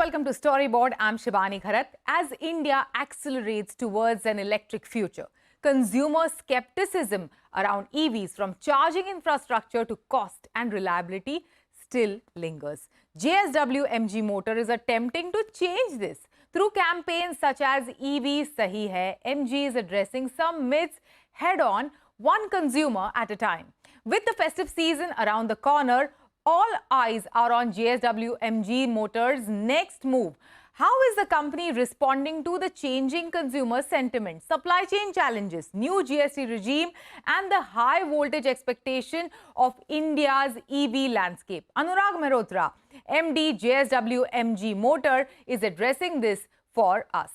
welcome to Storyboard. I'm Shibani Kharat. As India accelerates towards an electric future, consumer skepticism around EVs, from charging infrastructure to cost and reliability, still lingers. JSW MG Motor is attempting to change this. Through campaigns such as EV Sahi Hai, MG is addressing some myths head-on, one consumer at a time. With the festive season around the corner, all eyes are on JSW MG Motors' next move. How is the company responding to the changing consumer sentiment, supply chain challenges, new GST regime, and the high voltage expectation of India's EV landscape? Anurag Mehrotra, MD JSW MG Motor, is addressing this for us.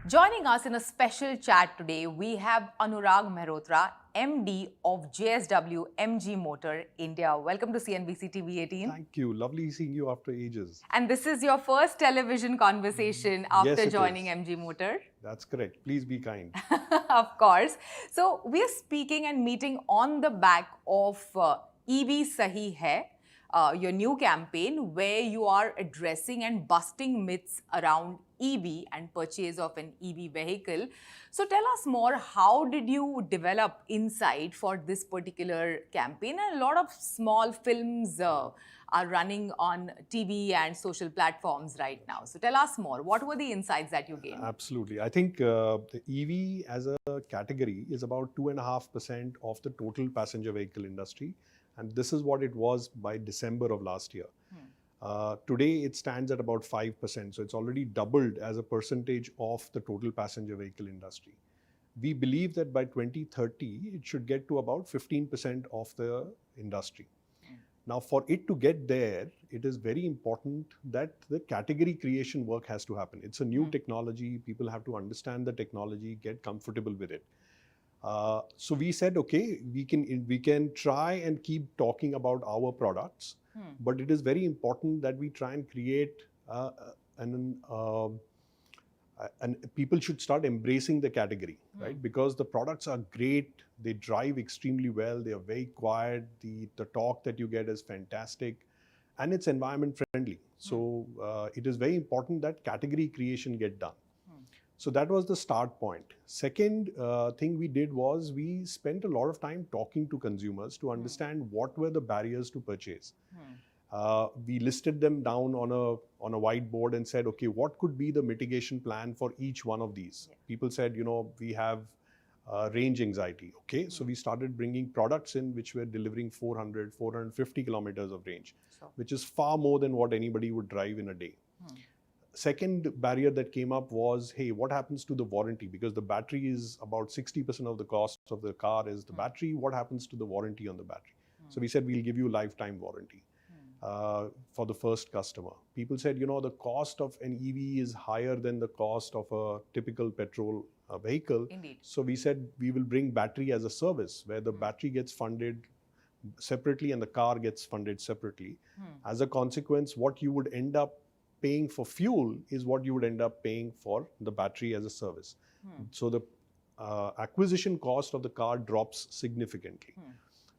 Joining us in a special chat today, we have Anurag Mehrotra, MD of JSW MG Motor India. Welcome to CNBC TV18. Thank you. Lovely seeing you after ages. And this is your first television conversation after joining MG Motor. That's correct. Please be kind. Of course. So we are speaking and meeting on the back of EV Sahi Hai, your new campaign where you are addressing and busting myths around EV and purchase of an EV vehicle. So tell us more, how did you develop insight for this particular campaign? And a lot of small films are running on TV and social platforms right now. So tell us more, what were the insights that you gained? Absolutely. I think the EV as a category is about 2.5% of the total passenger vehicle industry. And this is what it was by December of last year. Today, it stands at about 5%. So it's already doubled as a percentage of the total passenger vehicle industry. We believe that by 2030, it should get to about 15% of the industry. Now, for it to get there, it is very important that the category creation work has to happen. It's a new technology. People have to understand the technology, get comfortable with it. So we said, okay, we can try and keep talking about our products, but it is very important that we try and create and people should start embracing the category, right? Because the products are great, they drive extremely well, they are very quiet, the torque that you get is fantastic, and it's environment friendly. So it is very important that category creation get done. So that was the start point. Second thing we did was we spent a lot of time talking to consumers to understand what were the barriers to purchase. We listed them down on a whiteboard and said, okay, what could be the mitigation plan for each one of these? People said, you know, we have range anxiety. Okay, so we started bringing products in which were delivering 400, 450 kilometers of range, which is far more than what anybody would drive in a day. Second barrier that came up was, hey, what happens to the warranty? Because the battery is about 60% of the cost of the car is the battery. What happens to the warranty on the battery? So we said, we'll give you lifetime warranty for the first customer. People said, you know, the cost of an EV is higher than the cost of a typical petrol vehicle. Indeed. So we said, we will bring battery as a service where the battery gets funded separately and the car gets funded separately. As a consequence, what you would end up paying for fuel is what you would end up paying for the battery as a service. So the acquisition cost of the car drops significantly,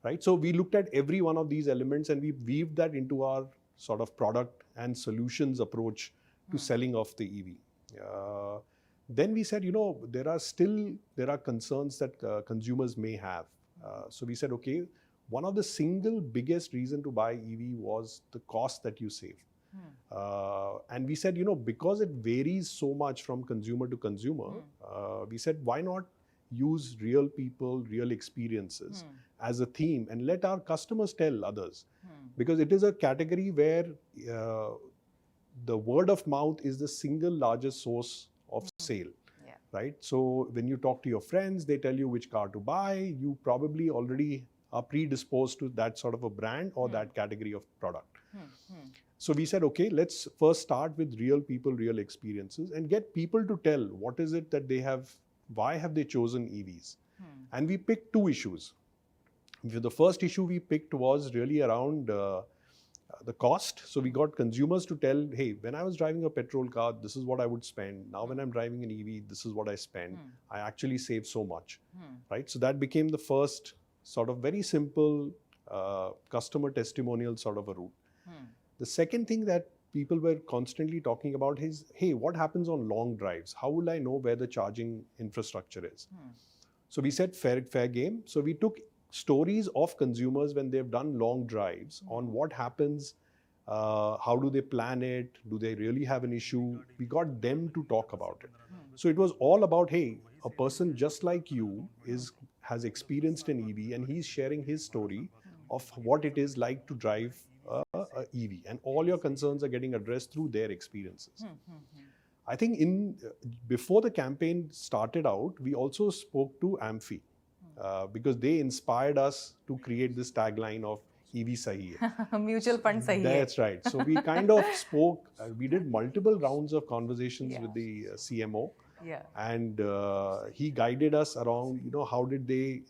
right? So we looked at every one of these elements and we weaved that into our sort of product and solutions approach to selling of the EV. Then we said, you know, there are concerns that consumers may have. So we said, okay, one of the single biggest reason to buy EV was the cost that you save. And we said, you know, because it varies so much from consumer to consumer, we said, why not use real people, real experiences as a theme and let our customers tell others? Because it is a category where the word of mouth is the single largest source of sale, right? So when you talk to your friends, they tell you which car to buy. You probably already are predisposed to that sort of a brand or that category of product. So we said, okay, let's first start with real people, real experiences and get people to tell what is it that they have, why have they chosen EVs? And we picked two issues. The first issue we picked was really around the cost. So we got consumers to tell, hey, when I was driving a petrol car, this is what I would spend. Now when I'm driving an EV, this is what I spend. I actually save so much, right? So that became the first sort of very simple customer testimonial sort of a route. The second thing that people were constantly talking about is, hey, what happens on long drives? How will I know where the charging infrastructure is? So we said fair game. So we took stories of consumers when they've done long drives on what happens, how do they plan it, do they really have an issue? We got them to talk about it. So it was all about, hey, a person just like you has experienced an EV and he's sharing his story of what it is like to drive a EV, and all your concerns are getting addressed through their experiences. I think before the campaign started out, we also spoke to Amphi because they inspired us to create this tagline of EV Sahi Hai. Mutual fund sahi hai. That's right. So we kind of spoke, we did multiple rounds of conversations with the CMO. Yeah. And he guided us around, how did they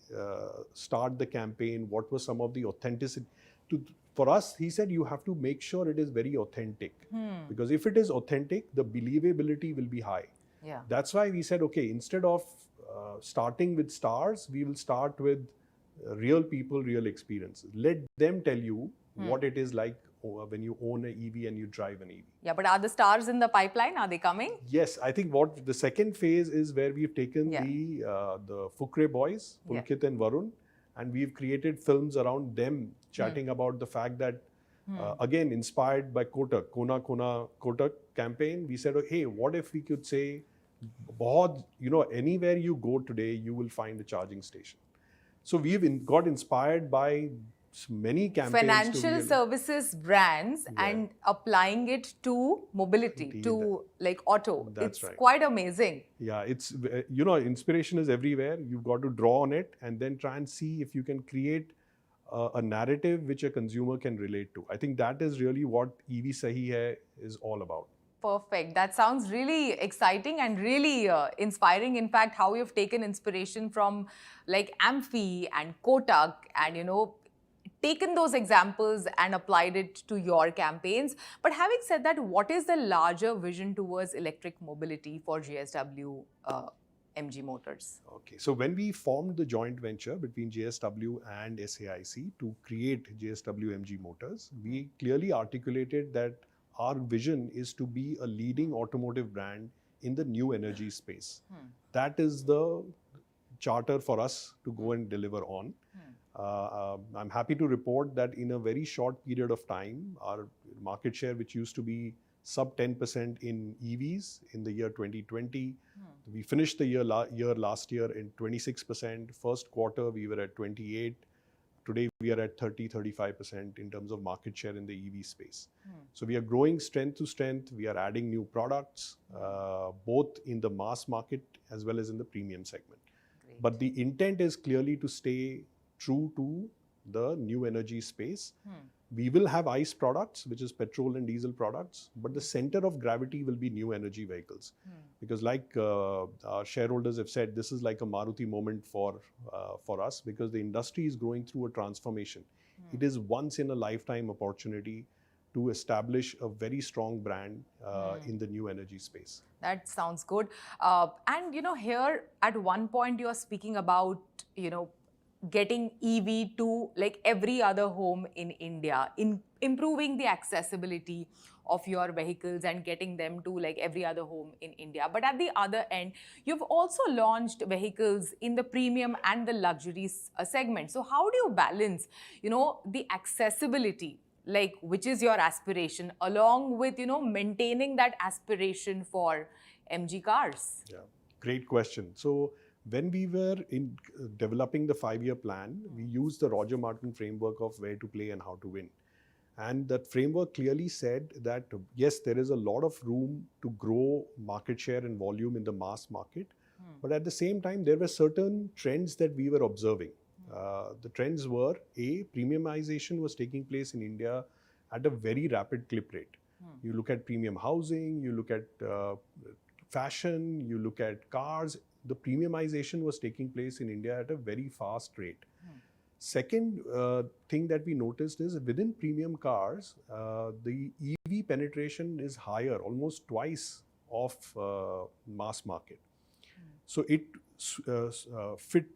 start the campaign? What was some of the authenticity? For us, he said, you have to make sure it is very authentic. Because if it is authentic, the believability will be high. Yeah. That's why we said, okay, instead of starting with stars, we will start with real people, real experiences. Let them tell you what it is like when you own an EV and you drive an EV. Yeah, but are the stars in the pipeline? Are they coming? Yes, I think what the second phase is where we've taken the Fukre boys, Pulkit and Varun, and we've created films around them chatting about the fact that, again, inspired by Kotak, Kona Kona Kotak campaign, we said, hey, what if we could say, anywhere you go today, you will find a charging station. So we've got inspired by many campaigns. Financial services brands and applying it to mobility, to like auto. That's it's quite amazing. Yeah, it's, inspiration is everywhere. You've got to draw on it and then try and see if you can create a narrative which a consumer can relate to. I think that is really what EV Sahi Hai is all about. Perfect. That sounds really exciting and really inspiring. In fact, how you've taken inspiration from like Amphi and Kotak and, taken those examples and applied it to your campaigns. But having said that, what is the larger vision towards electric mobility for JSW MG Motors? Okay, so when we formed the joint venture between JSW and SAIC to create JSW MG Motors, we clearly articulated that our vision is to be a leading automotive brand in the new energy space. That is the charter for us to go and deliver on. I'm happy to report that in a very short period of time, our market share, which used to be sub 10% in EVs in the year 2020, we finished the year last year in 26%. First quarter, we were at 28%. Today, we are at 30-35% in terms of market share in the EV space. So we are growing strength to strength. We are adding new products, both in the mass market as well as in the premium segment. Great. But the intent is clearly to stay true to the new energy space. We will have ICE products, which is petrol and diesel products, but the center of gravity will be new energy vehicles. Because like our shareholders have said, this is like a Maruti moment for us, because the industry is going through a transformation. It is once in a lifetime opportunity to establish a very strong brand in the new energy space. That sounds good. And here at one point you're speaking about, getting EV to like every other home in India, in improving the accessibility of your vehicles and getting them to like every other home in India. But at the other end, you've also launched vehicles in the premium and the luxury segment. So how do you balance, the accessibility, like which is your aspiration, along with, maintaining that aspiration for MG cars? Yeah, great question. So when we were in developing the 5-year plan, we used the Roger Martin framework of where to play and how to win. And that framework clearly said that, yes, there is a lot of room to grow market share and volume in the mass market. But at the same time, there were certain trends that we were observing. The trends were, premiumization was taking place in India at a very rapid clip rate. You look at premium housing, you look at fashion, you look at cars. The premiumization was taking place in India at a very fast rate. Second thing that we noticed is within premium cars, the EV penetration is higher, almost twice of mass market. So it fit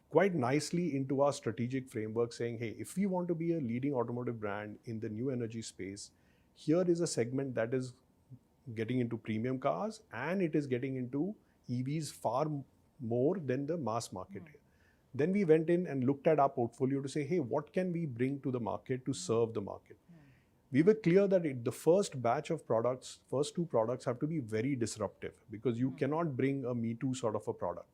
quite nicely into our strategic framework saying, hey, if we want to be a leading automotive brand in the new energy space, here is a segment that is getting into premium cars, and it is getting into EVs far more than the mass market. Then we went in and looked at our portfolio to say, hey, what can we bring to the market to serve the market? We were clear that the first batch of products, first 2 products have to be very disruptive, because you cannot bring a Me Too sort of a product.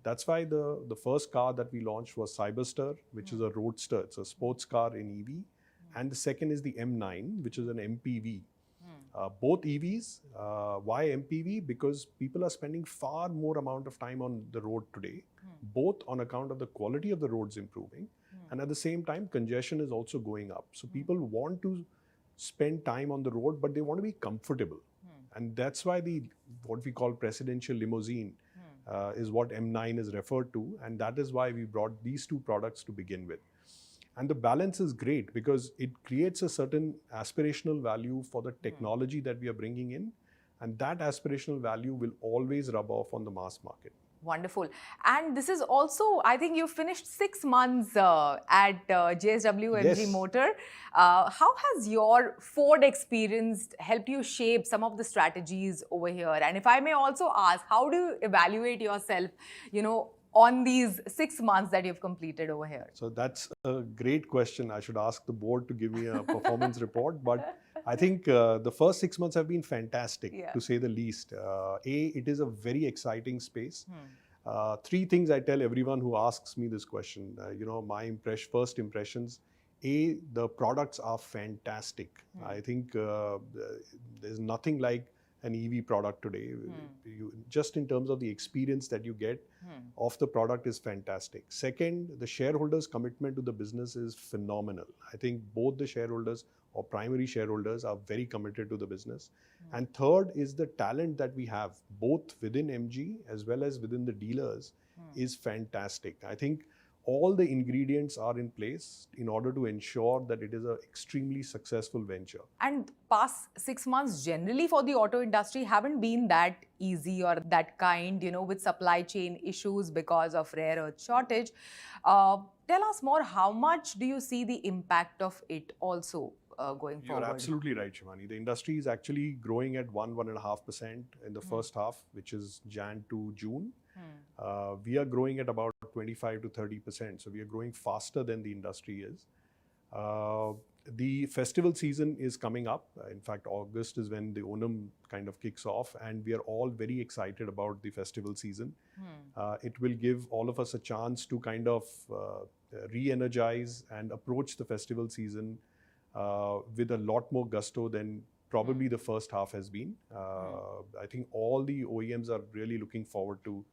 That's why the first car that we launched was Cyberster, which is a roadster. It's a sports car in EV. And the second is the M9, which is an MPV. Both EVs. Why MPV? Because people are spending far more amount of time on the road today, both on account of the quality of the roads improving, and at the same time, congestion is also going up. So people want to spend time on the road, but they want to be comfortable. And that's why what we call presidential limousine is what M9 is referred to. And that is why we brought these 2 products to begin with. And the balance is great because it creates a certain aspirational value for the technology that we are bringing in. And that aspirational value will always rub off on the mass market. Wonderful. And this is also, I think you finished 6 months at JSW MG Motor. How has your Ford experience helped you shape some of the strategies over here? And if I may also ask, how do you evaluate yourself, on these 6 months that you've completed over here? So that's a great question. I should ask the board to give me a performance report. But I think the first 6 months have been fantastic, to say the least. It is a very exciting space. 3 things I tell everyone who asks me this question. My first impressions. The products are fantastic. I think there's nothing like an EV product today. Just in terms of the experience that you get of the product is fantastic. Second, the shareholders' commitment to the business is phenomenal. I think both the shareholders or primary shareholders are very committed to the business. And third is the talent that we have, both within MG as well as within the dealers, is fantastic. I think all the ingredients are in place in order to ensure that it is an extremely successful venture. And past 6 months generally for the auto industry haven't been that easy or that kind, with supply chain issues because of rare earth shortage. Tell us more, how much do you see the impact of it also going forward? You're absolutely right, Shivani. The industry is actually growing at 1.5% in the first half, which is Jan to June. We are growing at about 25 to 30%. So we are growing faster than the industry is. The festival season is coming up. In fact, August is when the Onam kind of kicks off, and we are all very excited about the festival season. It will give all of us a chance to kind of re-energize and approach the festival season with a lot more gusto than probably the first half has been. I think all the OEMs are really looking forward to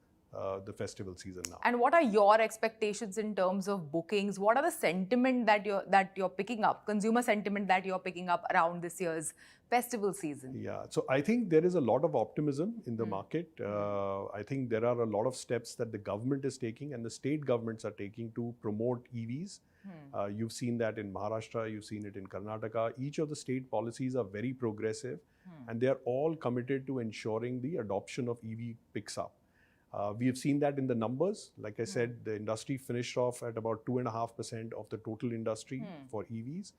the festival season now. And what are your expectations in terms of bookings? What are the sentiment that you're picking up, consumer sentiment that you're picking up around this year's festival season? Yeah, so I think there is a lot of optimism in the market. I think there are a lot of steps that the government is taking and the state governments are taking to promote EVs. You've seen that in Maharashtra, you've seen it in Karnataka. Each of the state policies are very progressive, and they are all committed to ensuring the adoption of EV picks up. We have seen that in the numbers. Like I said, the industry finished off at about 2.5% of the total industry for EVs.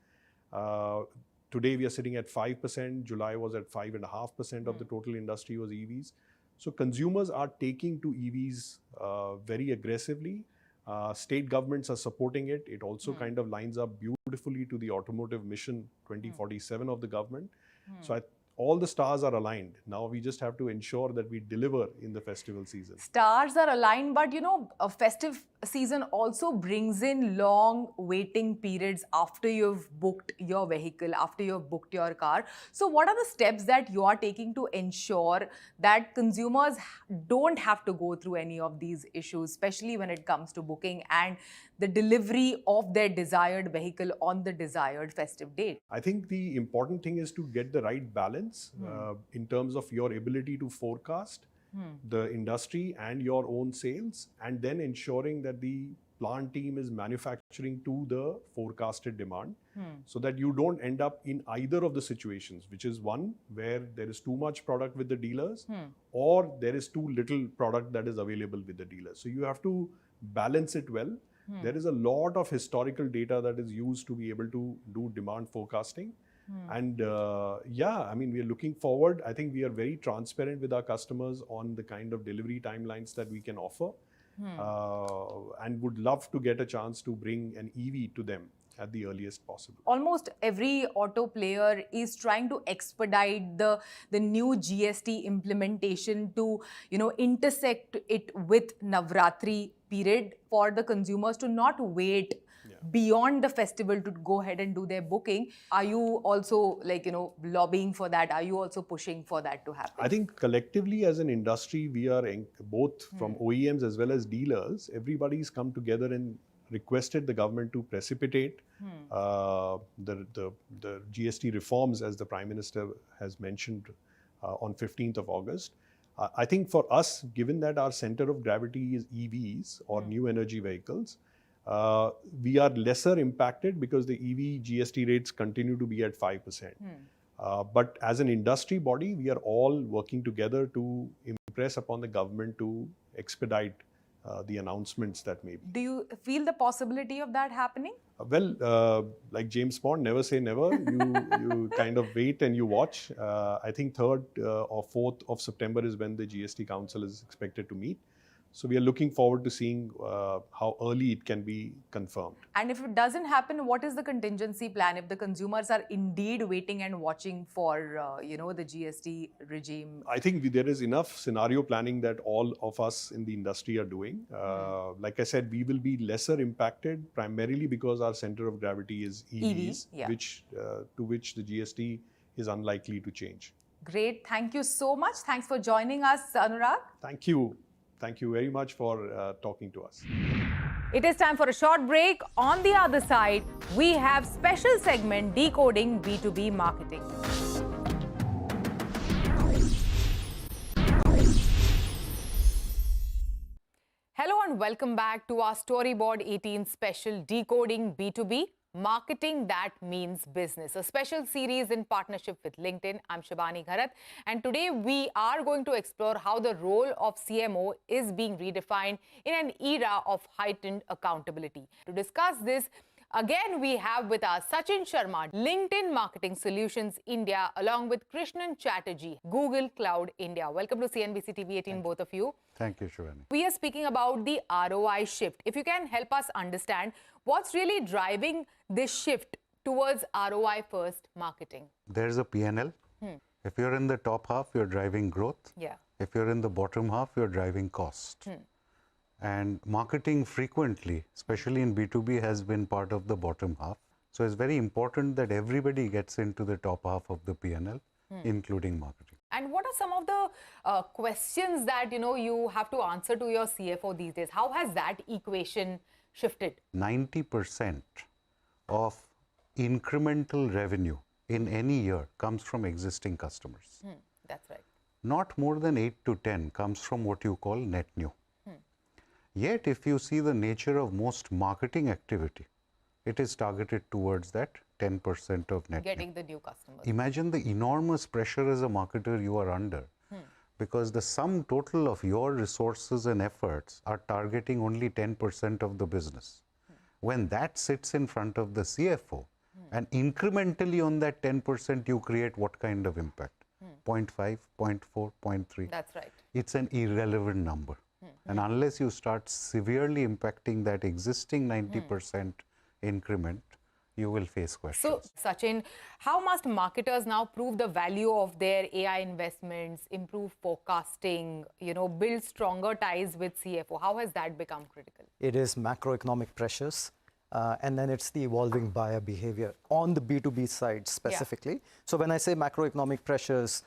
Today we are sitting at 5%. July was at 5.5% of the total industry was EVs. So consumers are taking to EVs very aggressively. State governments are supporting it. It also kind of lines up beautifully to the automotive mission 2047 of the government. So all the stars are aligned. Now we just have to ensure that we deliver in the festival season. Stars are aligned, but a festive season also brings in long waiting periods after you've booked your vehicle, after you've booked your car. So what are the steps that you are taking to ensure that consumers don't have to go through any of these issues, especially when it comes to booking and the delivery of their desired vehicle on the desired festive date? I think the important thing is to get the right balance in terms of your ability to forecast the industry and your own sales, and then ensuring that the plant team is manufacturing to the forecasted demand so that you don't end up in either of the situations, which is one where there is too much product with the dealers or there is too little product that is available with the dealers. So you have to balance it well. There is a lot of historical data that is used to be able to do demand forecasting. And yeah, I mean, we are looking forward. I think we are very transparent with our customers on the kind of delivery timelines that we can offer, and would love to get a chance to bring an EV to them at the earliest possible. Almost every auto player is trying to expedite the new GST implementation to, intersect it with Navratri period for the consumers to not wait beyond the festival to go ahead and do their booking. Are you also lobbying for that? Are you also pushing for that to happen? I think collectively as an industry, we are both from OEMs as well as dealers, everybody's come together and requested the government to precipitate the GST reforms, as the Prime Minister has mentioned, on 15th of August. I think for us, given that our center of gravity is EVs or new energy vehicles, we are lesser impacted because the EV GST rates continue to be at 5%. But as an industry body, we are all working together to impress upon the government to expedite the announcements that may be. Do you feel the possibility of that happening? Well, like James Bond, never say never. You kind of wait and you watch. I think 3rd or 4th of September is when the GST Council is expected to meet. So we are looking forward to seeing how early it can be confirmed. And if it doesn't happen, what is the contingency plan if the consumers are indeed waiting and watching for, the GST regime? I think there is enough scenario planning that all of us in the industry are doing. Like I said, we will be lesser impacted primarily because our center of gravity is EVs, to which the GST is unlikely to change. Great. Thank you so much. Thanks for joining us, Anurag. Thank you. Thank you very much for talking to us. It is time for a short break. On the other side, we have special segment Decoding B2B Marketing. Hello and welcome back to our Storyboard 18 special Decoding B2B Marketing That Means Business, a special series in partnership with LinkedIn. I'm Shibani Gharat, and today we are going to explore how the role of CMO is being redefined in an era of heightened accountability. To discuss this, again, we have with us Sachin Sharma, LinkedIn Marketing Solutions India, along with Krishnan Chatterjee, Google Cloud India. Welcome to CNBC-TV18, both of you. Thank you, Shivani. We are speaking about the ROI shift. If you can help us understand what's really driving this shift towards ROI-first marketing. There's a P&L. If you're in the top half, you're driving growth. If you're in the bottom half, you're driving cost. And marketing frequently, especially in B2B, has been part of the bottom half. So it's very important that everybody gets into the top half of the P&L, including marketing. And what are some of the questions that you have to answer to your CFO these days? How has that equation shifted? 90% of incremental revenue in any year comes from existing customers. That's right. Not more than 8 to 10 comes from what you call net new. Yet, if you see the nature of most marketing activity, it is targeted towards that 10% of net Getting new. the new customers. Imagine the enormous pressure as a marketer you are under, because the sum total of your resources and efforts are targeting only 10% of the business. When that sits in front of the CFO, and incrementally on that 10% you create what kind of impact? 0.5, 0.4, 0.3. That's right. It's an irrelevant number. And unless you start severely impacting that existing 90% increment, you will face questions. So, Sachin, how must marketers now prove the value of their AI investments, improve forecasting, build stronger ties with CFO? How has that become critical? It is macroeconomic pressures, and then it's the evolving buyer behavior on the B2B side specifically. So when I say macroeconomic pressures,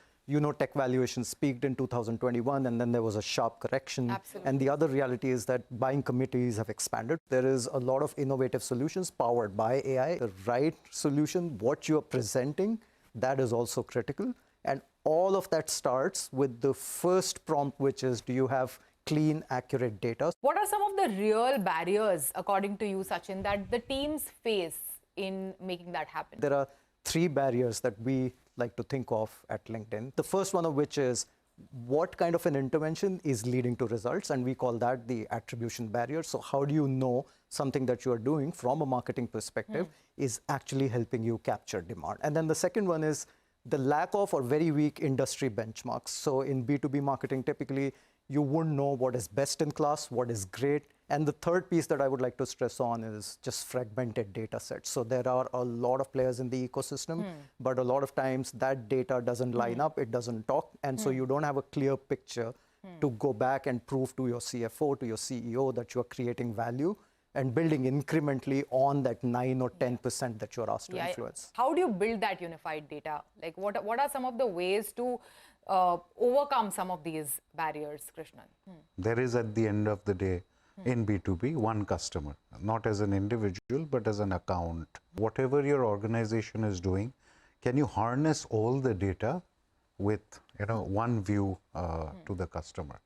tech valuations peaked in 2021, and then there was a sharp correction. Absolutely. And the other reality is that buying committees have expanded. There is a lot of innovative solutions powered by AI. The right solution, what you're presenting, that is also critical. And all of that starts with the first prompt, which is, do you have clean, accurate data? What are some of the real barriers, according to you, Sachin, that the teams face in making that happen? There are 3 barriers that we like to think of at LinkedIn. The first one of which is what kind of an intervention is leading to results, and we call that the attribution barrier. So how do you know something that you are doing from a marketing perspective is actually helping you capture demand? And then the second one is the lack of or very weak industry benchmarks. So in B2B marketing, typically, you wouldn't know what is best in class, what is great. And the third piece that I would like to stress on is just fragmented data sets. So there are a lot of players in the ecosystem, but a lot of times that data doesn't line up, it doesn't talk. And so you don't have a clear picture to go back and prove to your CFO, to your CEO that you're creating value and building incrementally on that 9 or 10% that you're asked to influence. How do you build that unified data? Like what are some of the ways to overcome some of these barriers, Krishnan? There is, at the end of the day, in B2B, one customer, not as an individual, but as an account. Whatever your organization is doing, can you harness all the data with one view to the customer?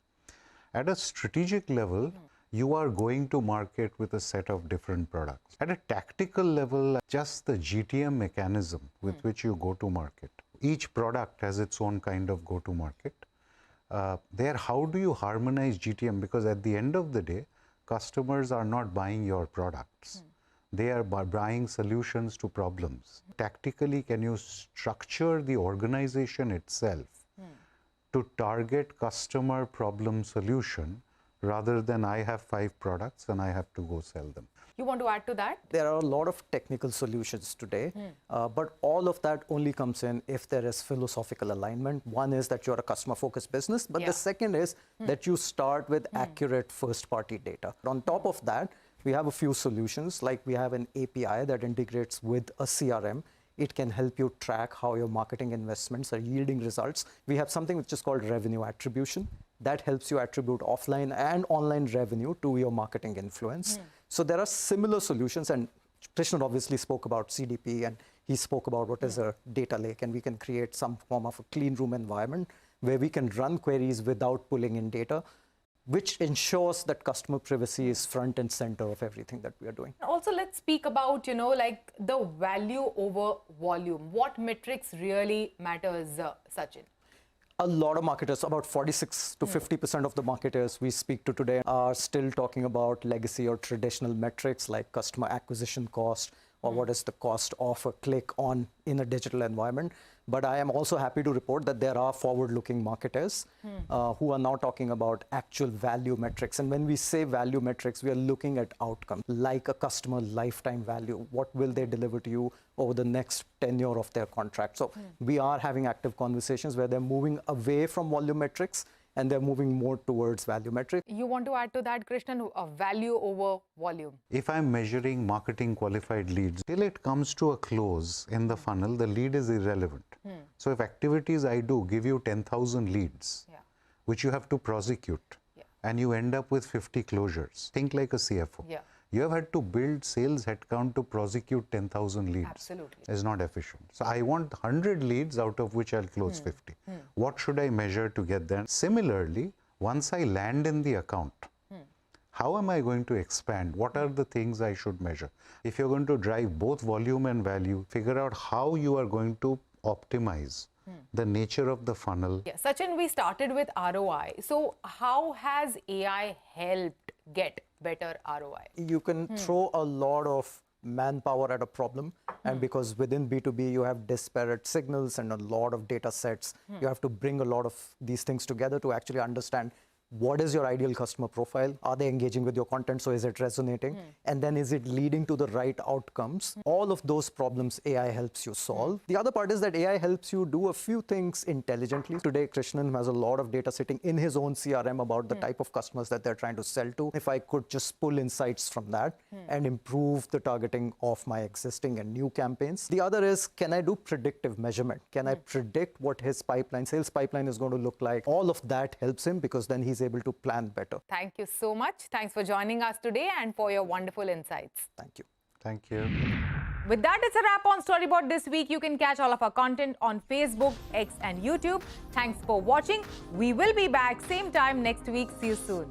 At a strategic level, you are going to market with a set of different products. At a tactical level, just the GTM mechanism with which you go to market. Each product has its own kind of go to market. There, how do you harmonize GTM? Because at the end of the day, customers are not buying your products. They are buying solutions to problems. Tactically, can you structure the organization itself to target customer problem solution rather than I have 5 products and I have to go sell them? You want to add to that? There are a lot of technical solutions today, but all of that only comes in if there is philosophical alignment. One is that you're a customer-focused business, but the second is that you start with accurate first-party data. On top of that, we have a few solutions, like we have an API that integrates with a CRM. It can help you track how your marketing investments are yielding results. We have something which is called revenue attribution. That helps you attribute offline and online revenue to your marketing influence. So there are similar solutions, and Krishnan obviously spoke about CDP, and he spoke about what is a data lake, and we can create some form of a clean room environment where we can run queries without pulling in data, which ensures that customer privacy is front and center of everything that we are doing. Also, let's speak about, like the value over volume. What metrics really matters, Sachin? A lot of marketers, about 46 to 50% of the marketers we speak to today are still talking about legacy or traditional metrics like customer acquisition cost or what is the cost of a click on in a digital environment. But I am also happy to report that there are forward-looking marketers who are now talking about actual value metrics. And when we say value metrics, we are looking at outcomes like a customer lifetime value. What will they deliver to you over the next tenure of their contract? So we are having active conversations where they're moving away from volume metrics and they're moving more towards value metrics. You want to add to that, Krishnan, value over volume? If I'm measuring marketing qualified leads, till it comes to a close in the funnel, the lead is irrelevant. So if activities I do give you 10,000 leads, which you have to prosecute, and you end up with 50 closures, think like a CFO. You have had to build sales headcount to prosecute 10,000 leads. Absolutely. It's not efficient. So I want 100 leads out of which I'll close 50. What should I measure to get there? Similarly, once I land in the account, how am I going to expand? What are the things I should measure? If you're going to drive both volume and value, figure out how you are going to optimize the nature of the funnel. Sachin, we started with ROI. So how has AI helped get better ROI? You can throw a lot of manpower at a problem, and because within B2B you have disparate signals and a lot of data sets, you have to bring a lot of these things together to actually understand what is your ideal customer profile? Are they engaging with your content? So is it resonating? And then is it leading to the right outcomes? All of those problems AI helps you solve. The other part is that AI helps you do a few things intelligently. Today, Krishnan has a lot of data sitting in his own CRM about the type of customers that they're trying to sell to. If I could just pull insights from that and improve the targeting of my existing and new campaigns. The other is, can I do predictive measurement? Can I predict what his sales pipeline is going to look like? All of that helps him because then he's able to plan better. Thank you so much. Thanks for joining us today and for your wonderful insights. Thank you. Thank you. With that, it's a wrap on Storyboard this week. You can catch all of our content on Facebook, X and YouTube. Thanks for watching. We will be back same time next week. See you soon.